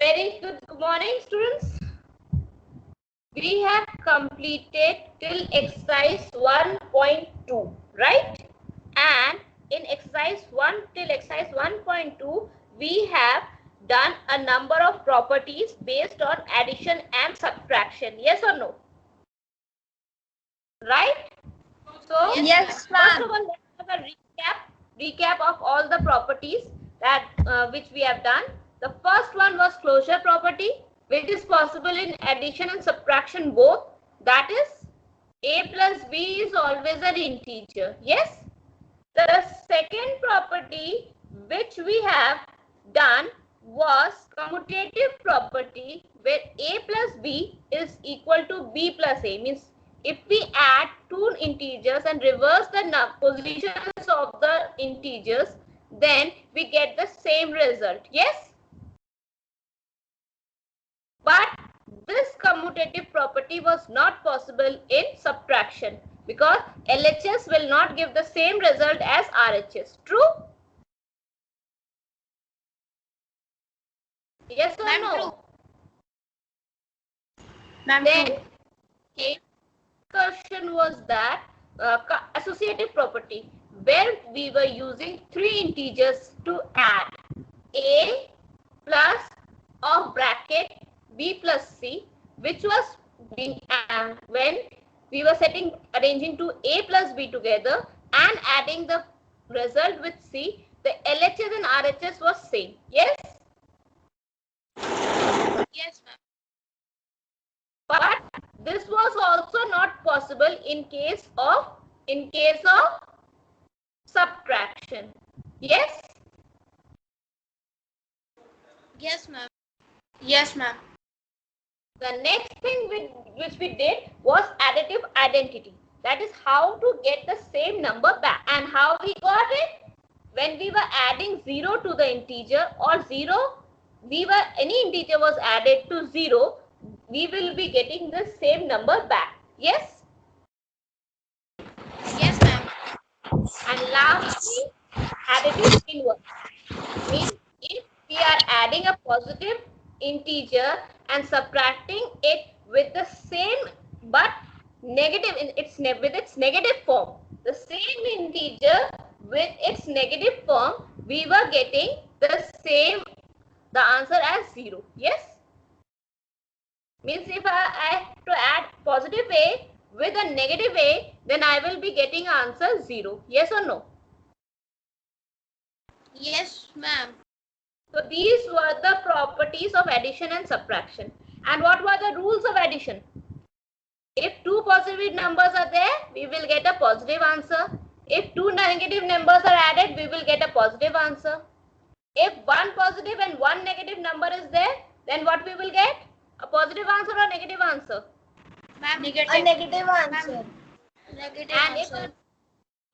Very good morning, students. We have completed till exercise 1.2, right? And in exercise 1 till exercise 1.2, we have done a number of properties based on addition and subtraction. Yes or no? Right? So, yes, first of all, let's have a recap of all the properties that which we have done. The first one was closure property, which is possible in addition and subtraction both. That is, a plus b is always an integer. Yes. The second property which we have done was commutative property, where a plus b is equal to b plus a. Means if we add two integers and reverse the positions of the integers, then we get the same result. Yes. But this commutative property was not possible in subtraction because LHS will not give the same result as RHS. True? Yes or no? ma'am. Then question was that associative property, where we were using three integers to add a plus of bracket b plus c, which was being when we were arranging to a plus b together and adding the result with c, the LHS and RHS was same. Yes. Yes, ma'am. But this was also not possible in case of subtraction. Yes. Yes, ma'am. Yes, ma'am. The next thing which we did was additive identity. That is how to get the same number back. And how we got it? When we were adding 0 to the integer, or any integer was added to 0, we will be getting the same number back. Yes? Yes, ma'am. And lastly, additive inverse. Means if we are adding a positive integer and subtracting it with the same but negative with its negative form, the same integer with its negative form, we were getting the answer as 0. Yes. Means if I have to add positive a with a negative a, then I will be getting answer 0. Yes or no? Yes, ma'am. So these were the properties of addition and subtraction. And what were the rules of addition? If two positive numbers are there, we will get a positive answer. If two negative numbers are added, we will get a positive answer. If one positive and one negative number is there, then what we will get? A positive answer or negative answer? Ma'am, A negative answer. Negative And answer.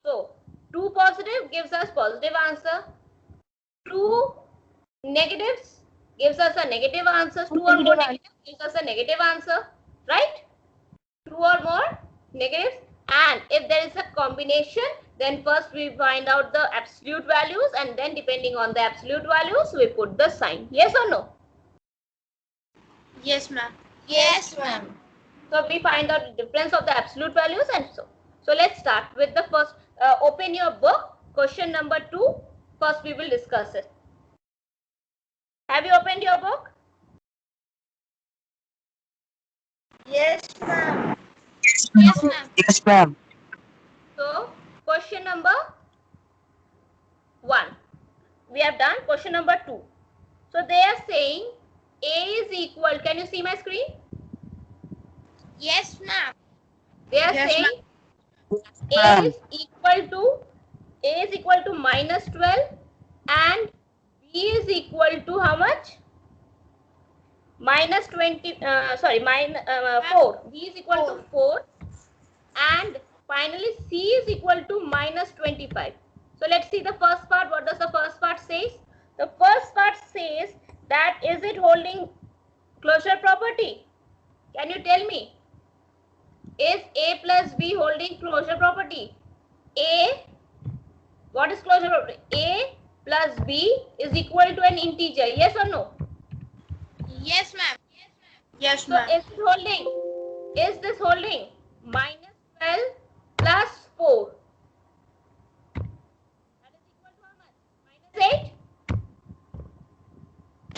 so two positive gives us positive answer. Two negatives gives us a negative answer. Two or more negatives gives us a negative answer. Right? Two or more negatives. And if there is a combination, then first we find out the absolute values, and then depending on the absolute values, we put the sign. Yes or no? Yes, ma'am. Yes, ma'am. So we find out the difference of the absolute values, and so let's start with the first. Open your book, question number 2. First we will discuss it. Have you opened your book? Yes, ma'am. Yes, ma'am. Yes, ma'am. So question number 1. We have done question number 2. So they are saying A is equal. Can you see my screen? Yes, ma'am. They are Yes, saying A ma'am. is equal to minus 12 and B is equal to how much? Minus 20. 4. B is equal to 4 and finally C is equal to minus 25. So let's see the first part. What does the first part says? The first part says that is it holding closure property? Can you tell me? Is A plus B holding closure property? A, what is closure property? A plus B is equal to an integer. Yes or no? Yes, So ma'am. is it holding? Is this holding? Minus 12 plus 4. That is equal to how much? Minus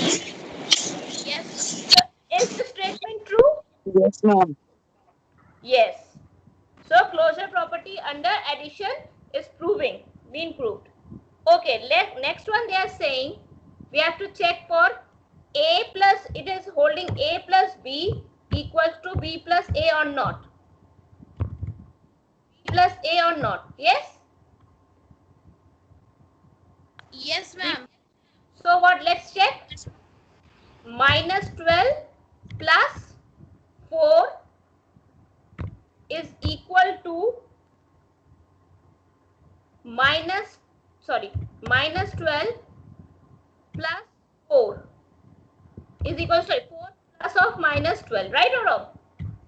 8. Yes. So is the statement true? Yes, ma'am. Yes. So closure property under addition is being proved. Okay, next one they are saying we have to check for a plus, it is holding a plus b equals to b plus a or not. B plus a or not. Yes? Yes, ma'am. So what? Let's check. Minus 12 plus 4 is equal to minus 12 plus 4 is equal to 4 plus of minus 12, right or wrong?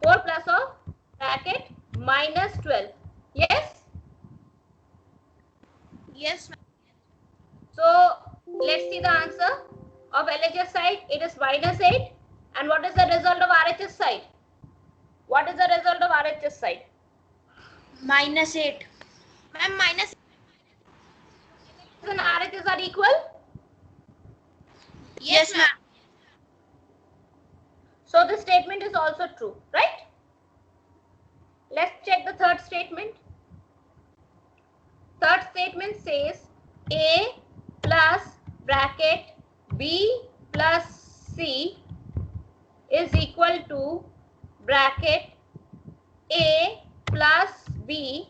4 plus of bracket minus 12. Yes? Yes, ma'am. So let's see the answer of LHS side. It is minus 8. And what is the result of RHS side? What is the result of RHS side? Minus 8. Ma'am, minus. LHS and RHS are equal. Yes, ma'am. So this statement is also true, right? Let's check the third statement. Third statement says A plus bracket B plus C is equal to bracket A plus B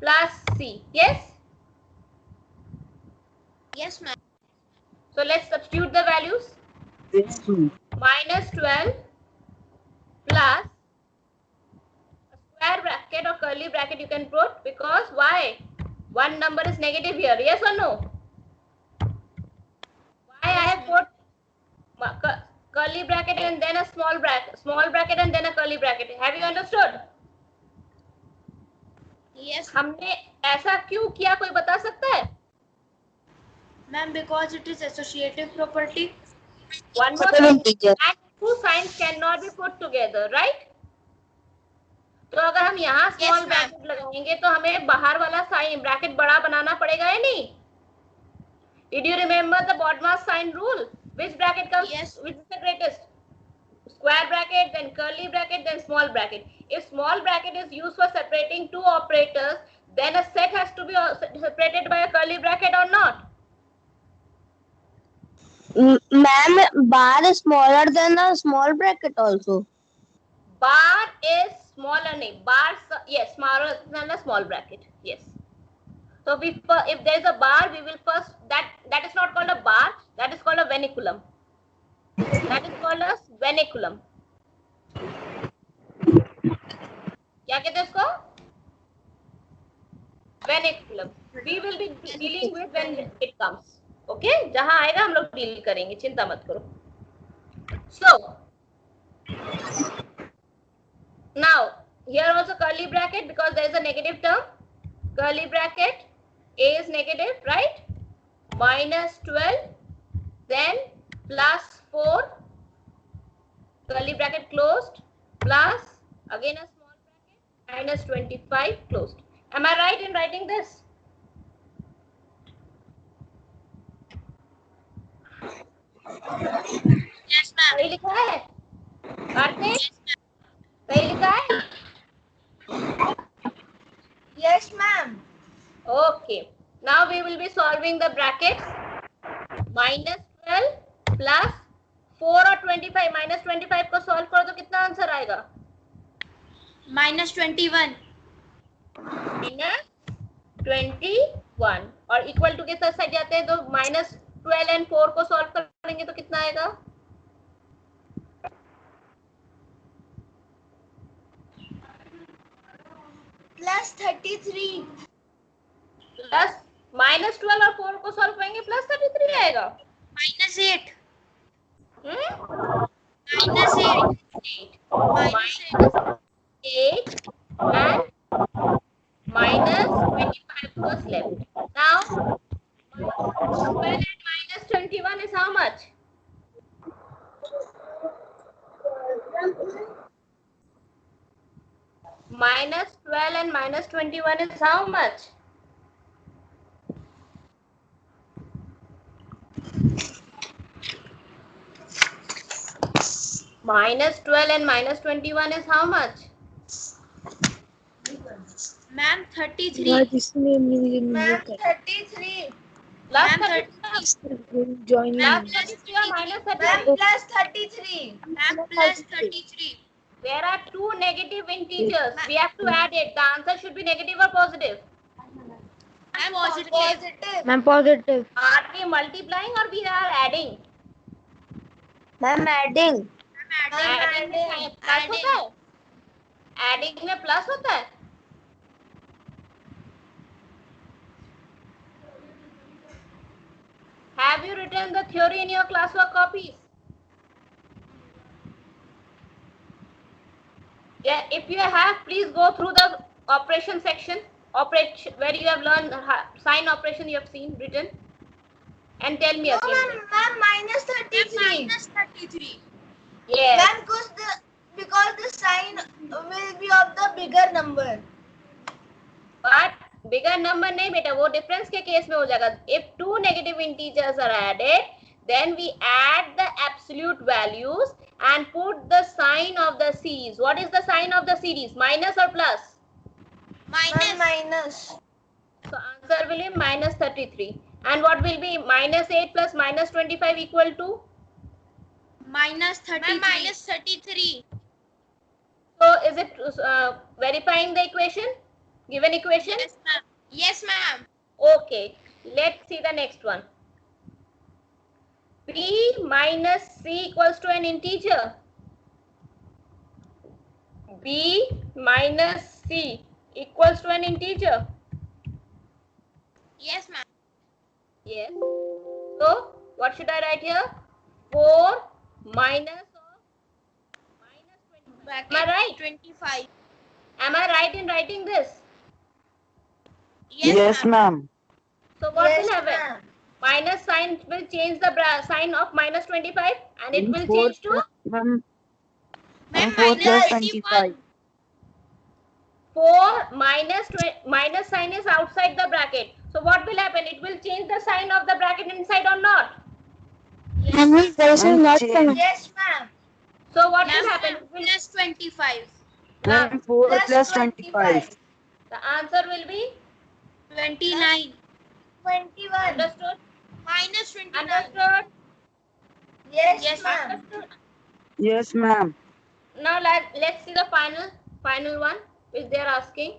plus C. Yes? Yes, ma'am. So let's substitute the values. Yes, ma'am. Minus 12 plus a square bracket or curly bracket you can put, because why? One number is negative here. Yes or no? Why I have put curly bracket and then a small bracket and then a curly bracket. Have you understood? Yes, हमने ऐसा क्यों किया, कोई बता सकता है? ma'am, because it is associative property. One more thing, and two signs cannot be put together, right? तो अगर हम यहाँ Yes, स्मॉल ma'am. ब्रैकेट लगाएंगे तो हमें बाहर वाला साइन ब्रैकेट बड़ा बनाना पड़ेगा या नहीं? Did you remember the BODMAS sign rule? Which bracket comes? Yes. Which is the greatest? Square bracket, then curly bracket, then small bracket. If small bracket is used for separating two operators, then a set has to be separated by a curly bracket or not? Ma'am, bar is smaller than a small bracket also. Bar is smaller, nahi. Bar, yes, smaller than a small bracket. Yes. So if there is a bar, we will first, that is not called a bar, that is called a vernaculum. That is called a vernaculum. क्या कहते हैं उसको? Vernaculum. We will be dealing with when it comes. Okay? जहाँ आएगा हम लोग deal करेंगे, चिंता मत करो. So now here also curly bracket, because there is a negative term. Curly bracket, A is negative, right? Minus 12, then plus 4, curly bracket closed, plus again a small bracket, minus 25 closed. Am I right in writing this? Yes, ma'am. सही लिखा है? कार्तिक, सही लिखा है? Yes, ma'am. Okay. Now we will be solving the brackets. Minus 12 plus 4 और 25. Minus 25 को solve करो तो कितना आंसर आएगा? Minus 21. Minus 21 और equal to के साथ जाते हैं तो minus 12 and 4 को solve करेंगे तो कितना आएगा? Plus 33. Plus minus 12 और 4 को solve करेंगे plus 33 आएगा. Minus 8. Minus 8. Minus 8 and minus 25 was left. Now, minus 12 and minus 21 is how much? minus 12 and minus 21 is how much? Minus 12 and minus 21 is how much? Ma'am, 33. Ma'am, 33. Plus Ma'am, 33. Join Plus 33 or minus Ma'am, 33? plus 33. Ma'am, plus 33. There are two negative integers. We have to add it. The answer should be negative or positive. Ma'am, positive. Positive. Ma'am, positive. Are we multiplying or we are adding? Ma'am, adding. Ma'am, Adding में plus होता है? Adding में plus होता है? Have you written the theory in your classwork copies? Yeah, if you have, please go through the operation section, operation where you have learned sign operation you have seen written, and tell me No, again. ma'am, minus 33. minus 33. Yes. Ma'am, because the sign will be of the bigger number. But bigger number नहीं बेटा, वो difference के case में हो जाएगा. If two negative integers are added, then we add the absolute values and put the sign of the series. What is the sign of the series? Minus or plus? Ma'am, minus. So answer will be minus 33. And what will be minus 8 plus minus 25 equal to? Minus 33. Ma'am, minus 33. So is it verifying the equation? Given equation? Yes, ma'am. Yes, ma'am. Okay. Let's see the next one. B minus C equals to an integer. B minus C equals to an integer. Yes, ma'am. Yes. So what should I write here? 4 minus of minus 25. Am I right? 25. Am I right in writing this? Yes, ma'am. So what Yes, will happen? ma'am. Minus sign will change the sign of minus 25 and it will Four change to Ma'am, Ma'am, 4 minus plus 21. 25. 4 minus sign is outside the bracket. So what will happen? It will change the sign of the bracket inside or not? Ma'am, this is Ma'am, not change. correct. Yes, ma'am. So what Ma'am, will happen? It will, plus 25. Ma'am, 4 Plus plus 25. 25. the answer will be 29. 21. understood? Minus 29. Understood? Yes, Yes, ma'am. Understood? Yes, ma'am. Now let's see the final one which they are asking.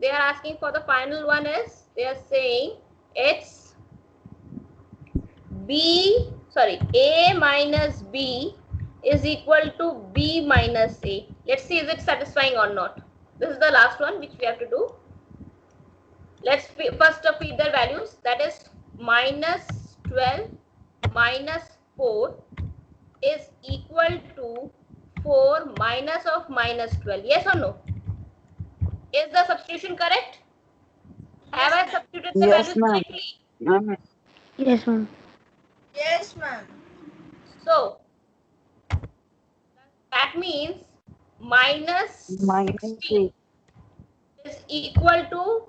They are asking for the final one is they are saying it's A minus B is equal to B minus A. Let's see is it satisfying or not. This is the last one which we have to do. Let's first feed the values, that is minus 12 minus 4 is equal to 4 minus of minus 12. Yes or no? Is the substitution correct? Have I substituted the Yes, values ma'am. correctly? Ma'am, Yes, ma'am. Yes, ma'am. So that means minus minus 16 is equal to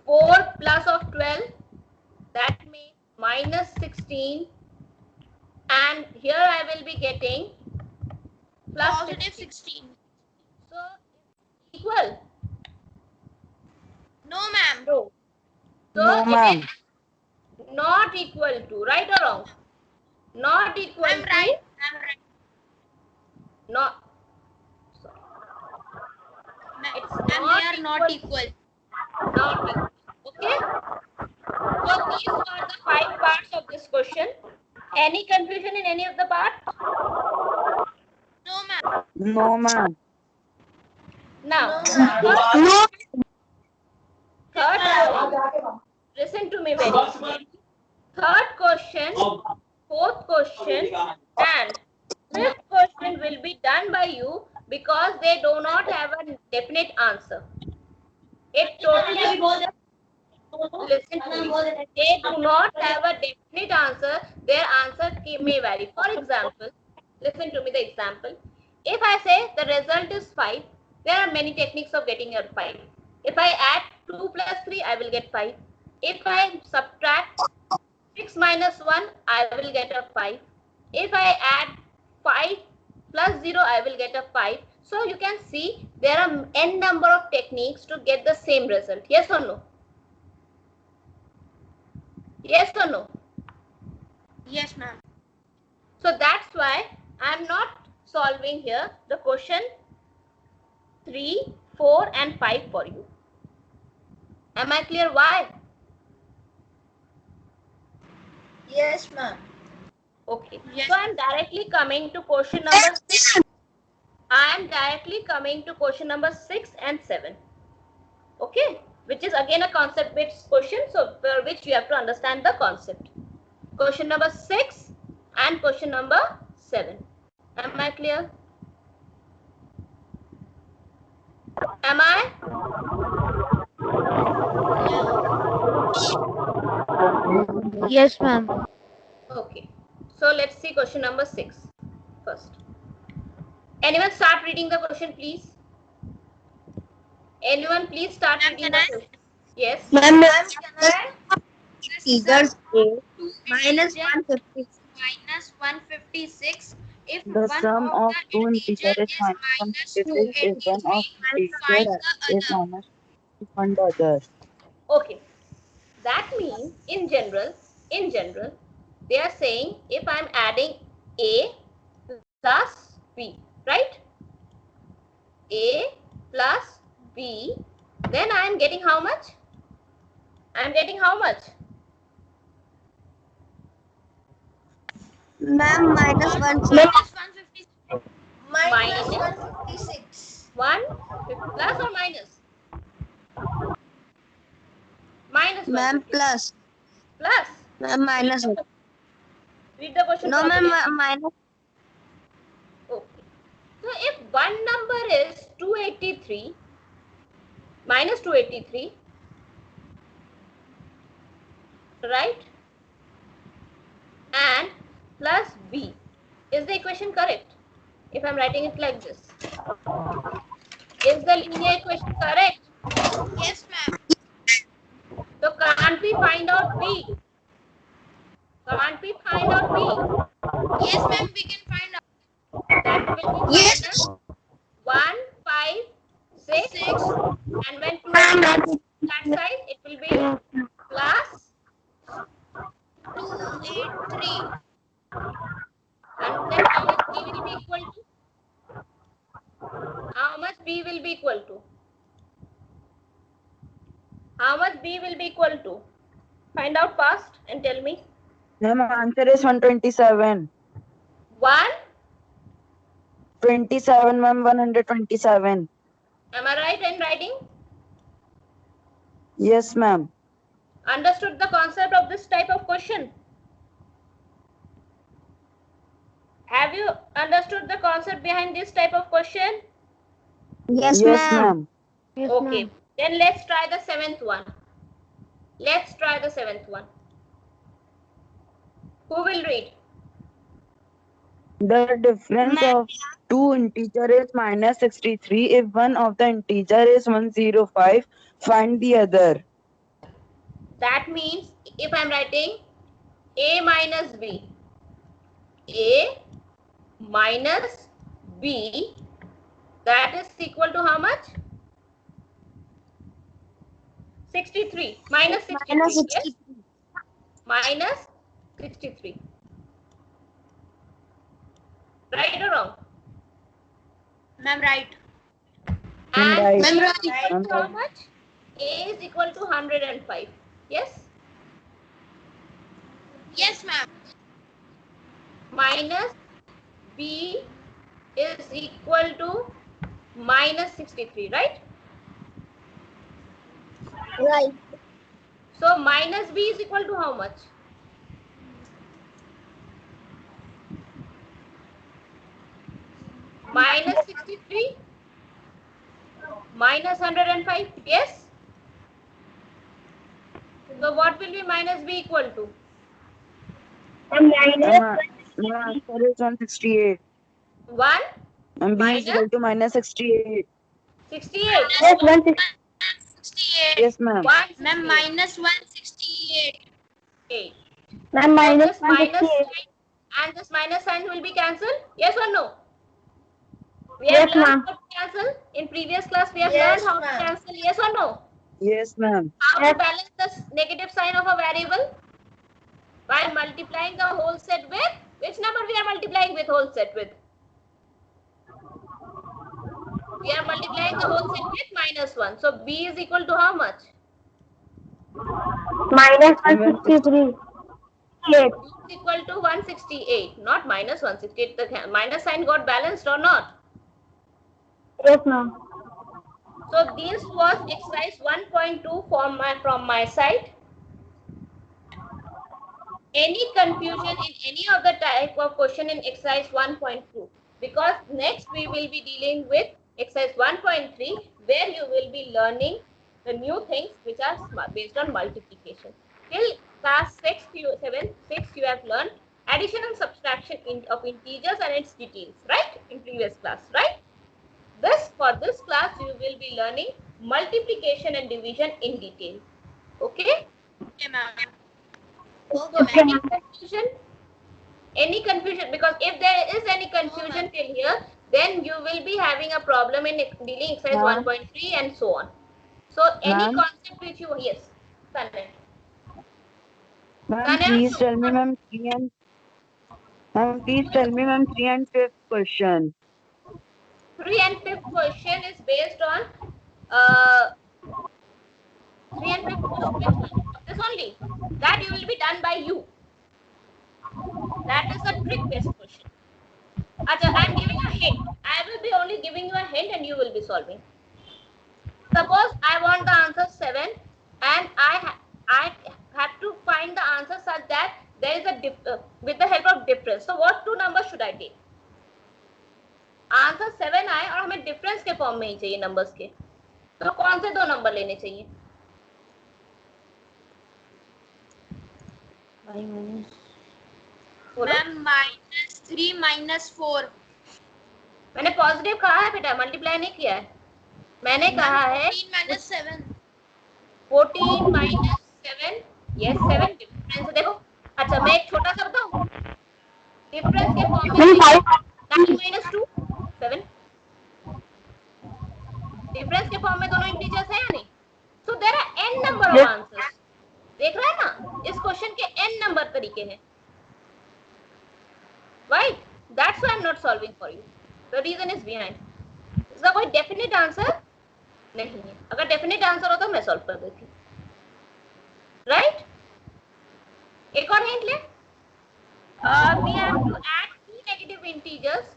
4 plus of 12. That means minus 16, and here I will be getting plus Positive 16. 16. So it's equal. No, ma'am. No. So No, it ma'am. is not equal to, right or wrong? Not equal I'm to. right. I'm right. Not. It's Ma'am, they not are not equal. Not equal. Okay. So these were the 5 parts of this question. Any confusion in any of the parts? No, ma'am. No, ma'am. Now, No. third, listen to me very clearly. Third question, fourth question, and fifth question will be done by you because they do not have a definite answer. It totally listen to me. They do not have a definite answer. Their answer may vary. For example, listen to me the example. If I say the result is 5, There are many techniques of getting your 5. If I add 2 plus 3, I will get 5. If I subtract 6 minus 1, I will get a 5. If I add 5 plus 0, I will get a 5. So you can see there are n number of techniques to get the same result. Yes or no? Yes or no? Yes, ma'am. So that's why I am not solving here the question 3, 4 and 5 for you. Am I clear why? Yes, ma'am. Okay. Yes. So I am directly coming to question number 6. I am directly coming to question number 6 and 7. Okay. Which is again a concept based question. So for which you have to understand the concept. Question number 6 and question number 7. Am I clear? Am I? Yes, ma'am. Okay. So let's see question number 6 first. Anyone start reading the question, please? Anyone please start Ma'am, reading can the I? question. Yes. Ma'am, Ma'am, can I? figures A Minus minus 150. minus 156. If The one sum of of the two integer integers is is minus minus 156 if one of 283, find integer the is other. minus if one the other. Okay. That means in general, they are saying if I'm adding A plus B, right? A plus B, then I am getting how much? I am getting how much? Ma'am, minus 1. Minus 156. Minus Minus 156. 1 plus or minus? Minus Ma'am, 150. plus. Plus. Ma'am, minus. Read the question No, ma'am, properly. minus. Okay. So if one number is 283 minus 283, right? And plus B. Is the equation correct? If I'm writing it like this. Is the linear equation correct? Yes, ma'am. So can't we find out B? Can't we find out B? Yes, ma'am. We can find out. That will be minus 1, 5, 6. 6. And when 2 is that side, it will be plus 283. and then how much B will be equal to? How much B will be equal to? How much B will be equal to? Find out fast and tell me. Ma'am, answer is 127. 1. 27, ma'am, 127. Am I right in writing? Yes, ma'am. Understood the concept of this type of question? Have you understood the concept behind this type of question? Yes, Yes, ma'am. ma'am. Okay. Then let's try the 7th one. Let's try the 7th one. Who will read? The difference of two integers is minus 63. If one of the integer is 105, find the other. That means if I'm writing A minus B, A minus B, that is equal to how much? 63. Minus 63. Minus Yes? 63. Minus 63. Right or wrong? Ma'am, right. Ma'am, And right. A is Right. equal to how Ma'am, much? A is equal to 105. Yes? Yes, ma'am. Minus B is equal to minus 63, right? Right. So minus B is equal to how much? Minus 63 minus 105. Yes? So what will be minus B equal to? ma'am, answer is 168. 1 And B is minus equal to minus 68. 68. Yes, 160. 68. Yes, ma'am. 168. Ma'am, minus 168. Ma'am, So minus this minus 168. sign and this minus sign will be cancelled. Yes or no? We Yes, have learned ma'am. how to cancel. In previous class, we have Yes, learned how to ma'am. cancel. Yes or no? Yes, ma'am. How Yes. to balance the negative sign of a variable? By multiplying the whole set with which number we are multiplying with whole set with? We are multiplying the whole set with minus 1. So b is equal to how much? Minus 163. Yes. B is equal to 168, not minus 168. The minus sign got balanced or not? Yes, ma'am. So this was exercise 1.2 from my side. Any confusion in any of the type of question in exercise 1.2, because next we will be dealing with exercise 1.3 where you will be learning the new things which are based on multiplication. Till class 6 you have learned addition and subtraction of integers and its details, right? In previous class, right? For this class you will be learning multiplication and division in detail. Okay? Okay, ma'am. So any confusion? Any confusion? Because if there is any confusion till here, then you will be having a problem in dealing exercise Ma'am. 1.3 and so on. So any Ma'am. concept which you, yes, Tanay. Ma'am, Tanya, please tell me, ma'am, 3 and 5th question. 3 and 5th question is based on uh, 3 and 5th question. Which one? This only. That you will be done by you. That is a trick-based question. Acha, I am giving a hint. I will be only giving you a hint and you will be solving. Suppose I want the answer 7 and I have to find the answer such that there is a with the help of difference. So what two numbers should I take? Answer 7 आए और हमें difference के form में ही चाहिए numbers के, तो कौन से दो नंबर लेने चाहिए? Ma'am, minus 3 minus 4. मैंने पॉजिटिव कहा है बेटा, मल्टीप्लाई नहीं किया है. मैंने कहा है 14 minus 7. 14 minus 7. यस 7 डिफरेंस है. देखो अच्छा मैं एक छोटा सा बताऊं, डिफरेंस के फॉर्म में 9 minus 2 7. डिफरेंस के फॉर्म में दोनों इंटीजर्स हैं या नहीं? So there are n number of answers. देख रहे हैं ना, इस क्वेश्चन के n नंबर तरीके हैं. Right? That's why I'm not solving for you. The reason is behind. इसका कोई definite answer नहीं है. अगर definite answer हो तो मैं solve कर देती. Right? एक और hint ले. We have to add two negative integers.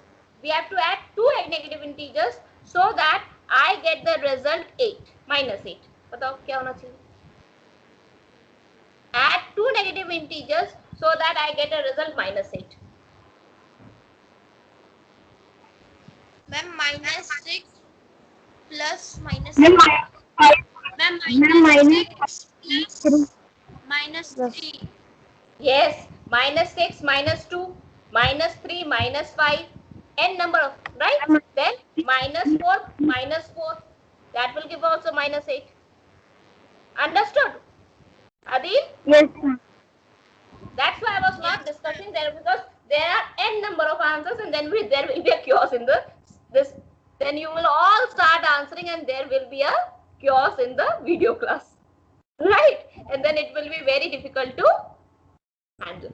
We have to add two negative integers so that I get the result 8 minus 8. बताओ क्या होना चाहिए? Add two negative integers so that I get a result minus 8. Ma'am, minus 6 plus minus Ma'am, 6. Ma'am, minus 6 plus minus 3. Yes, minus 6, minus 2, minus 3, minus 5, n number of, right? Then minus 4, minus 4. That will give also minus 8. Understood? Adil? Yes, ma'am. That's why I was not discussing there, because there are n number of answers and then there will be a chaos in this. Then you will all start answering and there will be a chaos in the video class. Right? And then it will be very difficult to handle.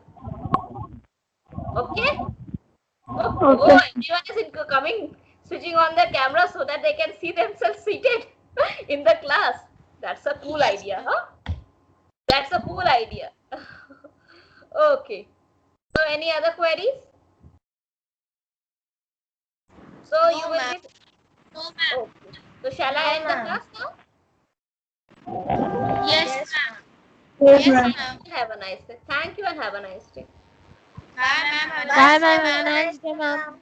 Okay? Oh, everyone is switching on their camera so that they can see themselves seated in the class. That's a cool idea, huh? That's a cool idea. Okay. So any other queries? So No, you will ma'am. be. No, ma'am. Okay. So shall I end the ma'am. class now? Yes, ma'am. Yes, Yes, ma'am. ma'am. Have a nice day. Thank you and have a nice day. Bye, ma'am. Bye, ma'am. Have a nice day, ma'am.